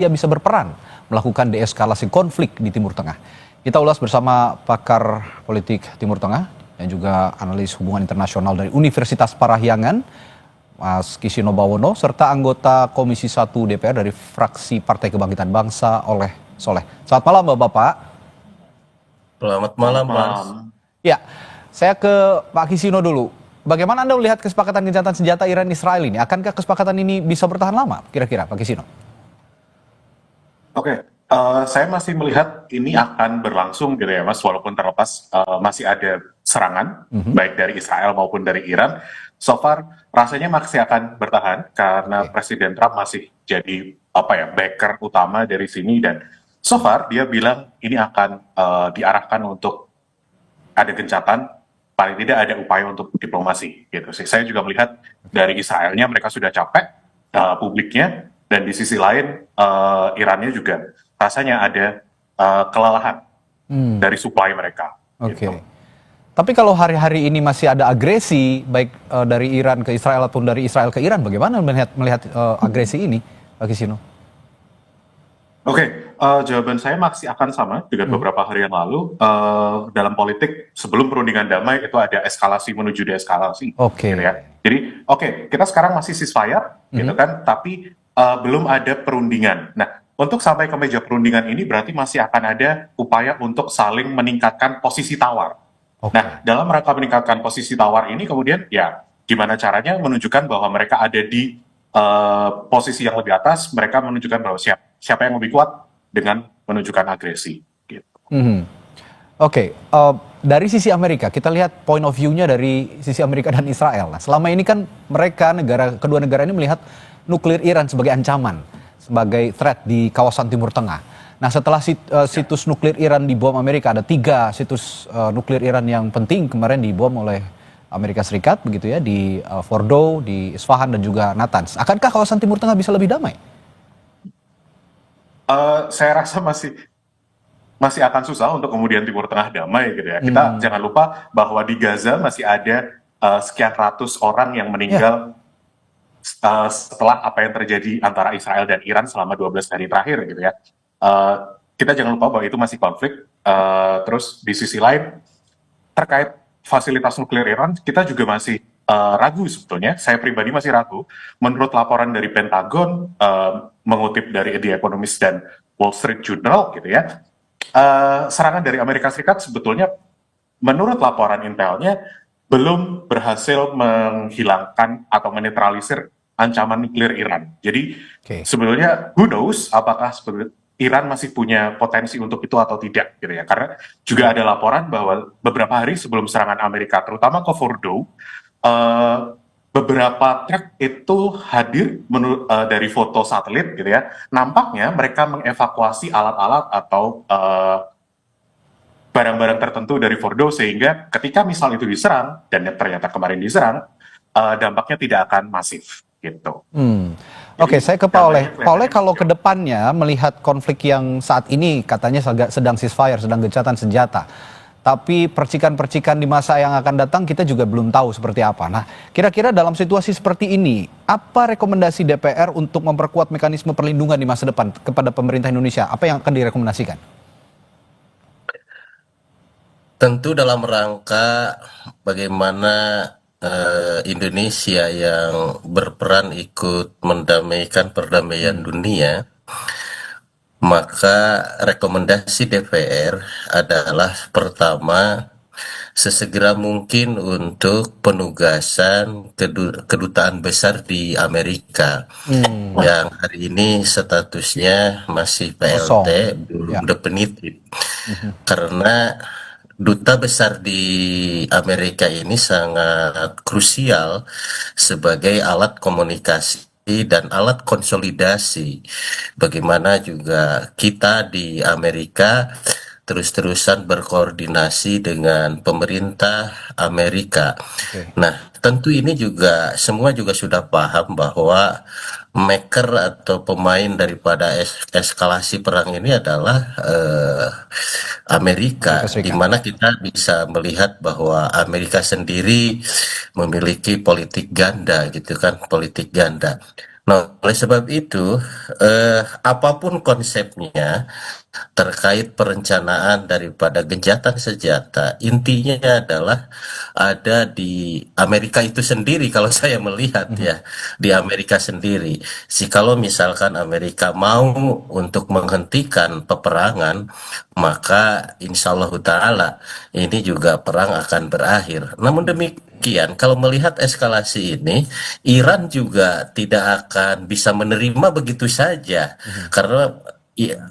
dia bisa berperan melakukan deeskalasi konflik di Timur Tengah. Kita ulas bersama pakar politik Timur Tengah dan juga analis hubungan internasional dari Universitas Parahyangan, Mas Kisino Bawono, serta anggota Komisi 1 DPR dari fraksi Partai Kebangkitan Bangsa Oleh Soleh. Selamat malam Bapak-Bapak. Selamat malam Mas. Ya, saya ke Pak Kisino dulu. Bagaimana Anda melihat kesepakatan gencatan senjata Iran-Israel ini? Akankah kesepakatan ini bisa bertahan lama kira-kira Pak Kisino? Oke, saya masih melihat ini akan berlangsung gitu ya Mas, walaupun terlepas masih ada serangan, baik dari Israel maupun dari Iran. So far rasanya masih akan bertahan karena Presiden Trump masih jadi backer utama dari sini, dan so far dia bilang ini akan diarahkan untuk ada gencatan, paling tidak ada upaya untuk diplomasi gitu sih. Saya juga melihat dari Israelnya mereka sudah capek, publiknya, dan di sisi lain Irannya juga rasanya ada kelelahan dari supply mereka. Oke. Gitu. Tapi kalau hari-hari ini masih ada agresi baik dari Iran ke Israel ataupun dari Israel ke Iran, bagaimana melihat agresi ini, Pak Kisino? Oke, jawaban saya masih akan sama dengan beberapa hari yang lalu. Dalam politik, sebelum perundingan damai itu ada eskalasi menuju deeskalasi. Oke. Gitu ya. Jadi, kita sekarang masih ceasefire, gitu kan, tapi belum ada perundingan. Nah, untuk sampai ke meja perundingan ini berarti masih akan ada upaya untuk saling meningkatkan posisi tawar. Nah, dalam rangka meningkatkan posisi tawar ini kemudian ya gimana caranya menunjukkan bahwa mereka ada di posisi yang lebih atas, mereka menunjukkan bahwa siapa yang lebih kuat dengan menunjukkan agresi. Gitu. Oke, dari sisi Amerika, kita lihat point of view-nya dari sisi Amerika dan Israel. Nah, selama ini kan mereka, kedua negara ini melihat nuklir Iran sebagai ancaman, sebagai threat di kawasan Timur Tengah. Nah, setelah situs nuklir Iran dibom Amerika, ada 3 situs nuklir Iran yang penting kemarin dibom oleh Amerika Serikat, begitu ya, di Fordow, di Isfahan, dan juga Natanz. Akankah kawasan Timur Tengah bisa lebih damai? Saya rasa masih akan susah untuk kemudian Timur Tengah damai gitu ya. Kita jangan lupa bahwa di Gaza masih ada sekian ratus orang yang meninggal setelah apa yang terjadi antara Israel dan Iran selama 12 hari terakhir gitu ya. Kita jangan lupa bahwa itu masih konflik. Terus di sisi lain terkait fasilitas nuklir Iran, kita juga masih ragu sebetulnya. Saya pribadi masih ragu. Menurut laporan dari Pentagon, mengutip dari The Economist dan Wall Street Journal gitu ya, serangan dari Amerika Serikat sebetulnya menurut laporan intelnya belum berhasil menghilangkan atau menetralisir ancaman nuklir Iran. Jadi sebetulnya who knows apakah Iran masih punya potensi untuk itu atau tidak gitu ya. Karena juga ada laporan bahwa beberapa hari sebelum serangan Amerika terutama ke Fordow, beberapa truk itu hadir dari foto satelit gitu ya. Nampaknya mereka mengevakuasi alat-alat atau barang-barang tertentu dari Fordow, sehingga ketika misal itu diserang dan ternyata kemarin diserang, dampaknya tidak akan masif gitu. Oke, saya ke Pak Oleh. Pak Oleh, kalau ke depannya melihat konflik yang saat ini katanya sedang ceasefire, sedang gencatan senjata, tapi percikan-percikan di masa yang akan datang kita juga belum tahu seperti apa. Nah, kira-kira dalam situasi seperti ini, apa rekomendasi DPR untuk memperkuat mekanisme perlindungan di masa depan kepada pemerintah Indonesia? Apa yang akan direkomendasikan? Tentu dalam rangka bagaimana Indonesia yang berperan ikut mendamaikan perdamaian dunia, maka rekomendasi DPR adalah pertama, sesegera mungkin untuk penugasan kedutaan besar di Amerika yang hari ini statusnya masih PLT, belum definitif. Karena duta besar di Amerika ini sangat krusial sebagai alat komunikasi dan alat konsolidasi. Bagaimana juga kita di Amerika terus-terusan berkoordinasi dengan pemerintah Amerika. Nah, tentu ini juga semua juga sudah paham bahwa maker atau pemain daripada eskalasi perang ini adalah Amerika, di mana kita bisa melihat bahwa Amerika sendiri memiliki politik ganda gitu kan, politik ganda. Nah, oleh sebab itu, apapun konsepnya terkait perencanaan daripada gencatan senjata, intinya adalah ada di Amerika itu sendiri kalau saya melihat ya, di Amerika sendiri. Kalau misalkan Amerika mau untuk menghentikan peperangan, maka insya Allah Ta'ala ini juga perang akan berakhir. Namun demikian, kalau melihat eskalasi ini, Iran juga tidak akan bisa menerima begitu saja, karena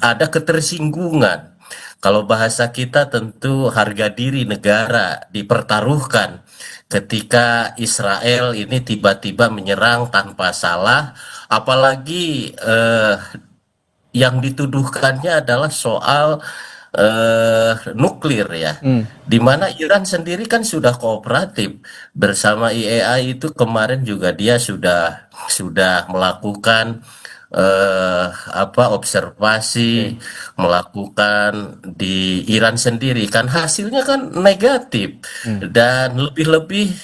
ada ketersinggungan. Kalau bahasa kita tentu harga diri negara dipertaruhkan ketika Israel ini tiba-tiba menyerang tanpa salah, apalagi yang dituduhkannya adalah soal nuklir ya, di mana Iran sendiri kan sudah kooperatif bersama IAEA. Itu kemarin juga dia sudah melakukan observasi, melakukan di Iran sendiri, kan hasilnya kan negatif. Dan lebih-lebih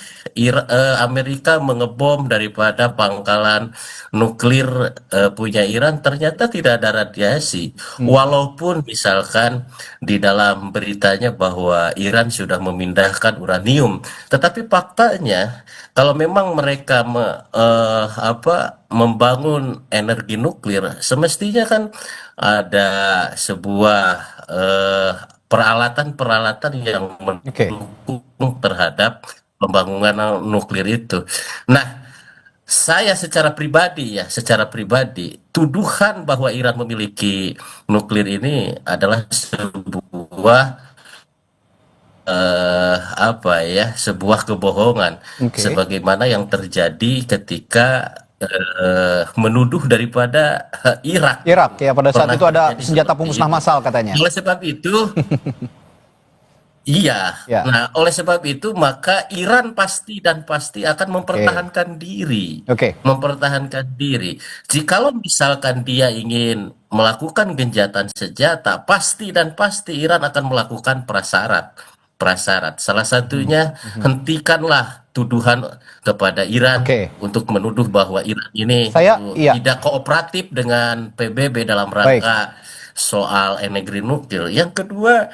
Amerika mengebom daripada pangkalan nuklir punya Iran, ternyata tidak ada radiasi. Walaupun misalkan di dalam beritanya bahwa Iran sudah memindahkan uranium, tetapi faktanya kalau memang mereka membangun energi nuklir, semestinya kan ada sebuah peralatan-peralatan yang Oke. mendukung terhadap pembangunan nuklir itu. Nah, saya secara pribadi, tuduhan bahwa Iran memiliki nuklir ini adalah sebuah kebohongan, Oke. sebagaimana yang terjadi ketika menuduh daripada Irak. Irak ya, pada saat Pernah itu ada terjadi senjata seperti pemusnah itu. massal katanya. Oleh sebab itu, iya. Ya. Nah, oleh sebab itu maka Iran pasti akan mempertahankan diri. Oke. Mempertahankan diri. Jikalau misalkan dia ingin melakukan gencatan senjata, pasti Iran akan melakukan prasyarat. Salah satunya, hentikanlah tuduhan kepada Iran Oke. untuk menuduh bahwa Iran ini Iya. tidak kooperatif dengan PBB dalam Baik. rangka soal energi nuklir. Yang kedua,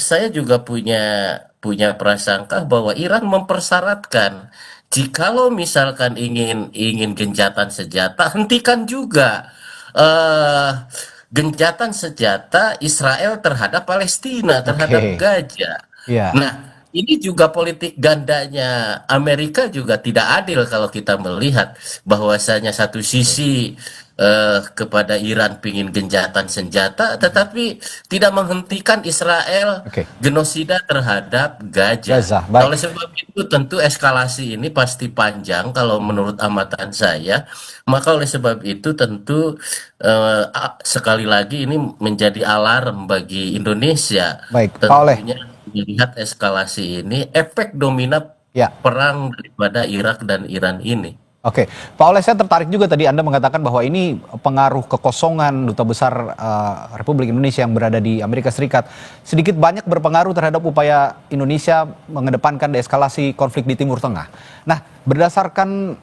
saya juga punya prasangka bahwa Iran mempersyaratkan, jikalau misalkan ingin gencatan senjata, hentikan juga gencatan senjata Israel terhadap Palestina, terhadap Oke. Gaza. Iya. Nah, ini juga politik gandanya Amerika juga tidak adil kalau kita melihat bahwasanya satu sisi kepada Iran pingin gencatan senjata, tetapi tidak menghentikan Israel Oke. genosida terhadap Gaza. Gaza, baik. Oleh sebab itu tentu eskalasi ini pasti panjang kalau menurut amatan saya. Maka oleh sebab itu tentu sekali lagi ini menjadi alarm bagi Indonesia. Baik, Pak Oleh. Tentunya melihat eskalasi ini efek dominan Ya. perang daripada Irak dan Iran ini. Oke, Pak Oleh, saya tertarik juga tadi Anda mengatakan bahwa ini pengaruh kekosongan Duta Besar Republik Indonesia yang berada di Amerika Serikat sedikit banyak berpengaruh terhadap upaya Indonesia mengedepankan deeskalasi konflik di Timur Tengah. Nah, berdasarkan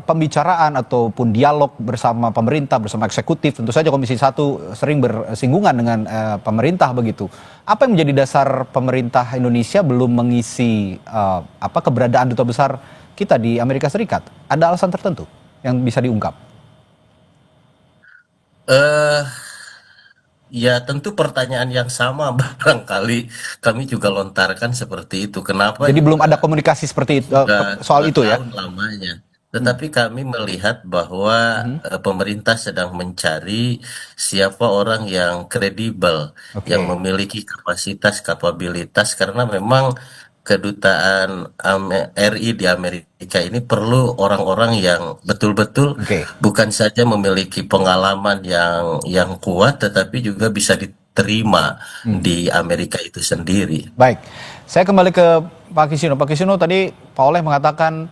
pembicaraan ataupun dialog bersama pemerintah, bersama eksekutif, tentu saja Komisi 1 sering bersinggungan dengan pemerintah begitu. Apa yang menjadi dasar pemerintah Indonesia belum mengisi keberadaan Duta Besar kita di Amerika Serikat? Ada alasan tertentu yang bisa diungkap? Ya tentu pertanyaan yang sama barangkali kami juga lontarkan seperti itu. Kenapa? Jadi belum ada komunikasi seperti itu, soal itu ya? Tahun lamanya. Tetapi kami melihat bahwa pemerintah sedang mencari siapa orang yang kredibel, Oke. yang memiliki kapabilitas, karena memang kedutaan RI di Amerika ini perlu orang-orang yang betul-betul Oke. bukan saja memiliki pengalaman yang kuat, tetapi juga bisa diterima di Amerika itu sendiri. Baik, saya kembali ke Pak Kisino. Pak Kisino, tadi Pak Oleh mengatakan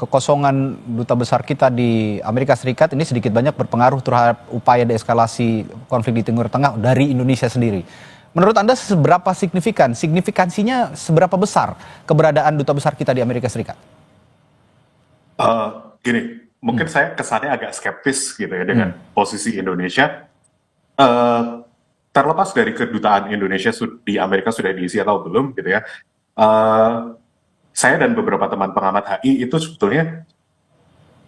kekosongan Duta Besar kita di Amerika Serikat ini sedikit banyak berpengaruh terhadap upaya deeskalasi konflik di Timur Tengah dari Indonesia sendiri. Menurut Anda seberapa signifikan? Signifikansinya seberapa besar keberadaan Duta Besar kita di Amerika Serikat? Gini, mungkin saya kesannya agak skeptis gitu ya dengan posisi Indonesia. Eh, Terlepas dari kedutaan Indonesia di Amerika sudah diisi atau belum gitu ya, eh, saya dan beberapa teman pengamat HI itu sebetulnya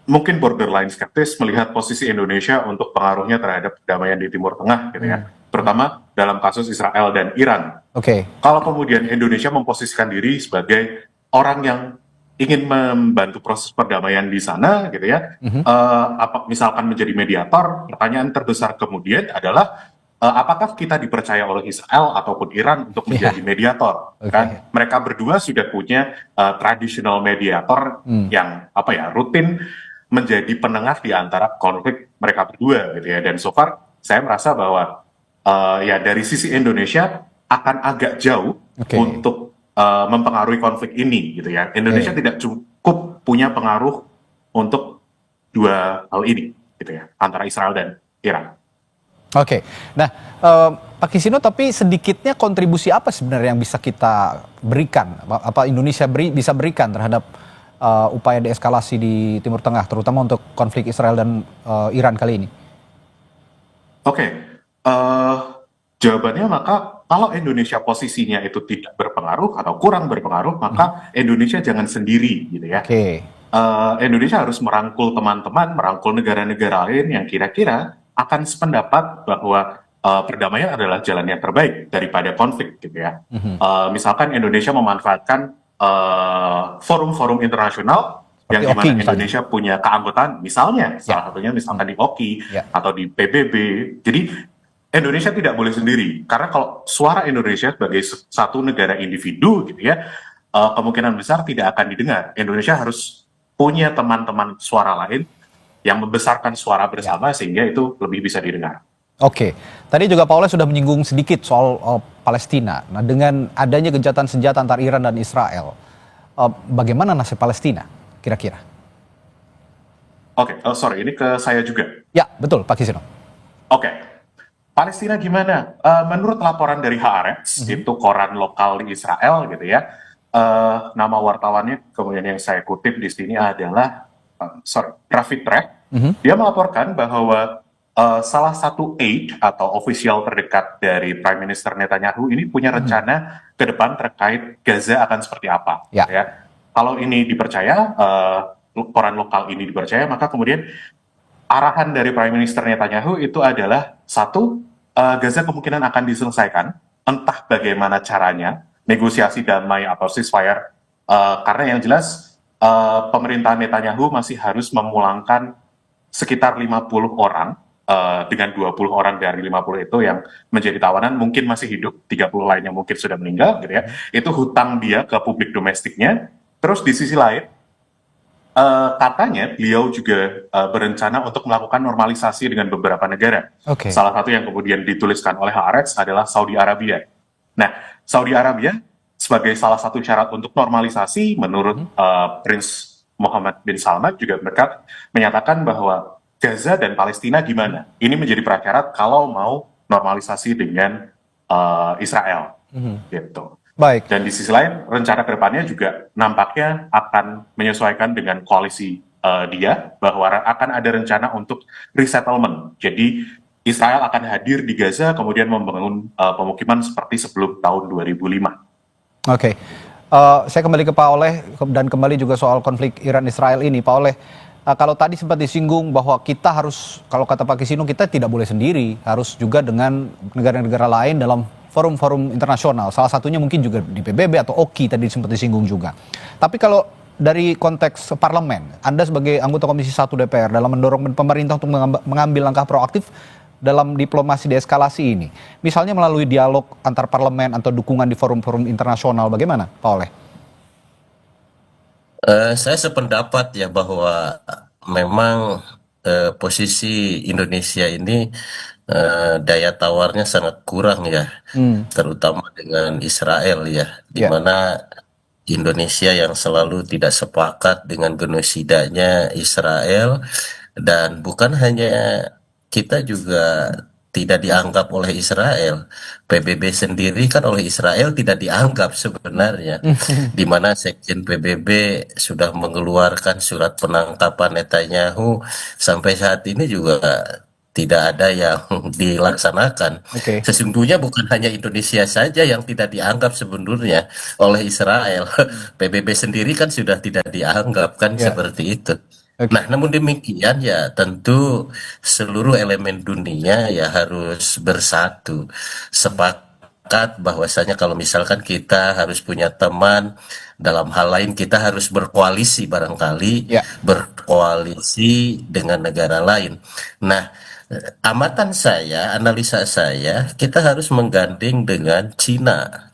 mungkin borderline skeptis melihat posisi Indonesia untuk pengaruhnya terhadap perdamaian di Timur Tengah gitu ya, terutama dalam kasus Israel dan Iran. Oke. Kalau kemudian Indonesia memposisikan diri sebagai orang yang ingin membantu proses perdamaian di sana gitu ya, misalkan menjadi mediator, pertanyaan terbesar kemudian adalah apakah kita dipercaya oleh Israel ataupun Iran untuk menjadi mediator? Oke. Kan mereka berdua sudah punya traditional mediator yang rutin menjadi penengah di antara konflik mereka berdua gitu ya. Dan so far saya merasa bahwa ya dari sisi Indonesia akan agak jauh untuk mempengaruhi konflik ini gitu ya. Indonesia tidak cukup punya pengaruh untuk dua hal ini gitu ya, antara Israel dan Iran. Oke. Nah, Pak Kisino, tapi sedikitnya kontribusi apa sebenarnya yang bisa kita berikan? Apa Indonesia bisa berikan terhadap upaya deeskalasi di Timur Tengah, terutama untuk konflik Israel dan Iran kali ini? Oke. Jawabannya maka kalau Indonesia posisinya itu tidak berpengaruh atau kurang berpengaruh, maka Indonesia jangan sendiri gitu ya. Oke. Indonesia harus merangkul teman-teman, merangkul negara-negara lain yang kira-kira akan sependapat bahwa perdamaian adalah jalan yang terbaik daripada konflik gitu ya. Misalkan Indonesia memanfaatkan forum-forum internasional yang Seperti dimana OKI misalnya. Indonesia punya keanggotaan, misalnya salah satunya misalkan di OKI atau di PBB. Jadi Indonesia tidak boleh sendiri, karena kalau suara Indonesia sebagai satu negara individu gitu ya, kemungkinan besar tidak akan didengar. Indonesia harus punya teman-teman suara lain yang membesarkan suara bersama sehingga itu lebih bisa didengar. Oke, tadi juga Pak Oleh sudah menyinggung sedikit soal Palestina. Nah, dengan adanya gencatan senjata antar Iran dan Israel, bagaimana nasib Palestina kira-kira? Oke, sorry, ini ke saya juga. Ya, betul Pak Kisino. Oke, Palestina gimana? Menurut laporan dari Haaretz, itu koran lokal di Israel gitu ya, nama wartawannya kemudian yang saya kutip di sini adalah Ravid Trek. Dia melaporkan bahwa salah satu aide atau official terdekat dari Prime Minister Netanyahu ini punya rencana ke depan terkait Gaza akan seperti apa. Ya. Ya. Kalau ini dipercaya, koran lokal ini dipercaya, maka kemudian arahan dari Prime Minister Netanyahu itu adalah satu, Gaza kemungkinan akan diselesaikan, entah bagaimana caranya, negosiasi damai atau ceasefire, karena yang jelas pemerintahan Netanyahu masih harus memulangkan sekitar 50 orang, dengan 20 orang dari 50 itu yang menjadi tawanan mungkin masih hidup, 30 lainnya mungkin sudah meninggal gitu ya. Itu hutang dia ke publik domestiknya. Terus di sisi lain, katanya beliau juga berencana untuk melakukan normalisasi dengan beberapa negara. Oke. Salah satu yang kemudian dituliskan oleh Haaretz adalah Saudi Arabia. Nah, Saudi Arabia sebagai salah satu syarat untuk normalisasi menurut Prince Mohammed bin Salman juga mereka menyatakan bahwa Gaza dan Palestina gimana? Ini menjadi prasyarat kalau mau normalisasi dengan Israel, gitu. Baik. Dan di sisi lain, rencana kedepannya juga nampaknya akan menyesuaikan dengan koalisi dia, bahwa akan ada rencana untuk resettlement. Jadi Israel akan hadir di Gaza, kemudian membangun pemukiman seperti sebelum tahun 2005. Oke. Saya kembali ke Pak Oleh dan kembali juga soal konflik Iran-Israel ini. Pak Oleh, kalau tadi sempat disinggung bahwa kita harus, kalau kata Pak Kisino, kita tidak boleh sendiri, harus juga dengan negara-negara lain dalam forum-forum internasional. Salah satunya mungkin juga di PBB atau OKI tadi sempat disinggung juga. Tapi kalau dari konteks parlemen, Anda sebagai anggota Komisi 1 DPR dalam mendorong pemerintah untuk mengambil langkah proaktif dalam diplomasi deeskalasi ini, misalnya melalui dialog antar parlemen atau dukungan di forum-forum internasional, bagaimana Pak Oleh? Saya sependapat ya bahwa memang posisi Indonesia ini daya tawarnya sangat kurang ya, terutama dengan Israel ya, di mana Indonesia yang selalu tidak sepakat dengan genosidanya Israel, dan bukan hanya kita juga tidak dianggap oleh Israel. PBB sendiri kan oleh Israel tidak dianggap sebenarnya. Di mana Sekjen PBB sudah mengeluarkan surat penangkapan Netanyahu, sampai saat ini juga tidak ada yang dilaksanakan. Oke. Sesungguhnya bukan hanya Indonesia saja yang tidak dianggap sebenarnya oleh Israel. PBB sendiri kan sudah tidak dianggap kan, Ya. seperti itu. Oke. Nah, namun demikian ya tentu seluruh elemen dunia ya harus bersatu, sepakat bahwasanya kalau misalkan kita harus punya teman, dalam hal lain kita harus berkoalisi, barangkali Ya. berkoalisi dengan negara lain. Nah, amatan saya, analisa saya, kita harus menggandeng dengan Cina.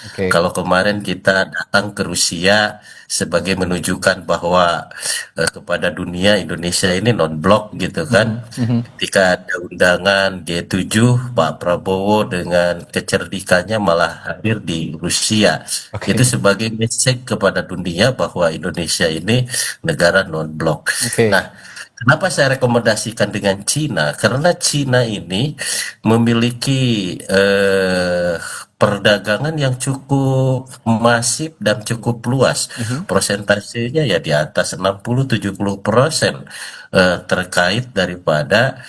Oke. Kalau kemarin kita datang ke Rusia sebagai menunjukkan bahwa kepada dunia Indonesia ini non-blok gitu kan. Ketika ada undangan G7, Pak Prabowo dengan kecerdikannya malah hadir di Rusia. Oke. Itu sebagai message kepada dunia bahwa Indonesia ini negara non-blok. Oke. Nah, kenapa saya rekomendasikan dengan Cina? Karena Cina ini memiliki perdagangan yang cukup masif dan cukup luas. Prosentasenya ya di atas 60-70% terkait daripada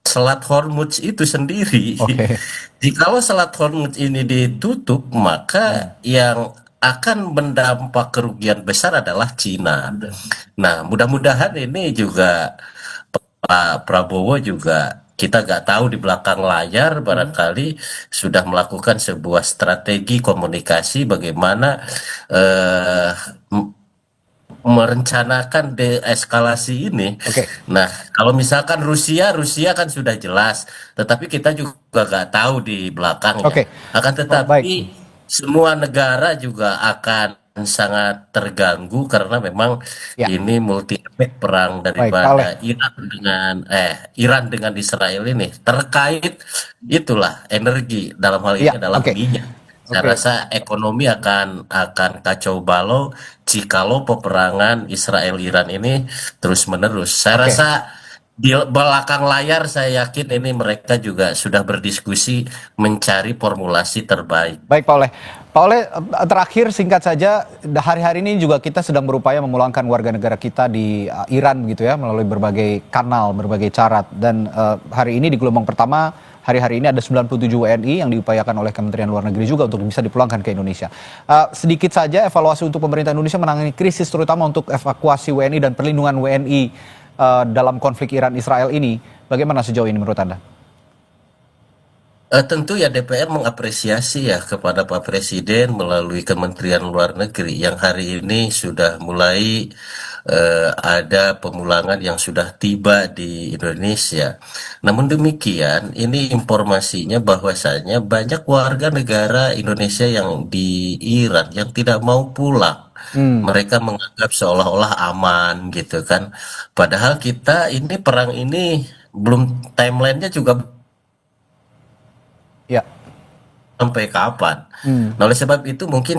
Selat Hormuz itu sendiri. Oke. Jikalau Selat Hormuz ini ditutup, maka yang akan mendampak kerugian besar adalah Cina. Nah, mudah-mudahan ini juga Pak Prabowo juga, kita nggak tahu di belakang layar barangkali sudah melakukan sebuah strategi komunikasi bagaimana eh, merencanakan deeskalasi ini. Oke. Nah, kalau misalkan Rusia kan sudah jelas, tetapi kita juga nggak tahu di belakangnya. Oke. Akan Baik. tetapi semua negara juga akan sangat terganggu karena memang Ya. ini multi efek perang Baik, daripada Iran dengan Israel ini terkait itulah energi, dalam hal ini Ya. adalah Oke. minyak. Saya Oke. rasa ekonomi akan kacau balau jikalau peperangan Israel-Iran ini terus menerus. Saya Oke. rasa di belakang layar saya yakin ini mereka juga sudah berdiskusi mencari formulasi terbaik. Baik, Pak Oleh. Pak Oleh, terakhir singkat saja, hari-hari ini juga kita sedang berupaya memulangkan warga negara kita di Iran gitu ya, melalui berbagai kanal, berbagai cara. Dan hari ini di gelombang pertama, hari-hari ini ada 97 WNI yang diupayakan oleh Kementerian Luar Negeri juga untuk bisa dipulangkan ke Indonesia. Sedikit saja evaluasi untuk pemerintah Indonesia menangani krisis, terutama untuk evakuasi WNI dan perlindungan WNI dalam konflik Iran-Israel ini. Bagaimana sejauh ini menurut Anda? Tentu ya DPR mengapresiasi ya kepada Pak Presiden melalui Kementerian Luar Negeri yang hari ini sudah mulai ada pemulangan yang sudah tiba di Indonesia. Namun demikian, ini informasinya bahwasanya banyak warga negara Indonesia yang di Iran yang tidak mau pulang. Mereka menganggap seolah-olah aman gitu kan. Padahal kita ini perang ini belum, timelinenya juga Ya. sampai kapan. Nah, oleh sebab itu mungkin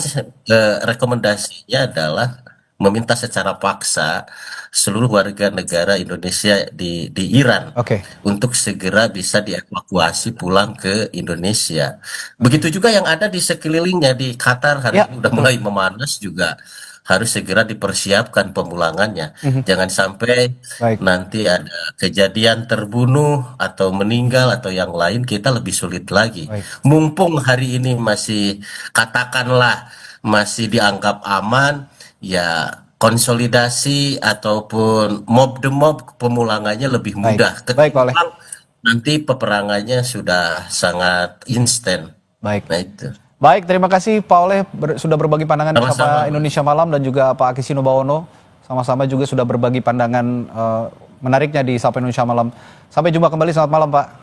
rekomendasinya adalah meminta secara paksa seluruh warga negara Indonesia di Iran Oke. untuk segera bisa dievakuasi pulang ke Indonesia. Begitu juga yang ada di sekelilingnya di Qatar hari Ya, ini udah mulai memanas juga, harus segera dipersiapkan pemulangannya. Jangan sampai Baik. nanti ada kejadian terbunuh atau meninggal atau yang lain, kita lebih sulit lagi. Baik. Mumpung hari ini masih katakanlah masih dianggap aman, ya konsolidasi ataupun mob the mob pemulangannya lebih Baik. mudah. Baik, Pak Oleh. Ketimbang nanti peperangannya sudah sangat instan. Baik. Nah itu. Baik, terima kasih Pak Oleh sudah berbagi pandangan di Sama-sama. Sapa Indonesia Malam, dan juga Pak Akisino Bawono sama-sama juga sudah berbagi pandangan menariknya di Sapa Indonesia Malam. Sampai jumpa kembali, selamat malam Pak.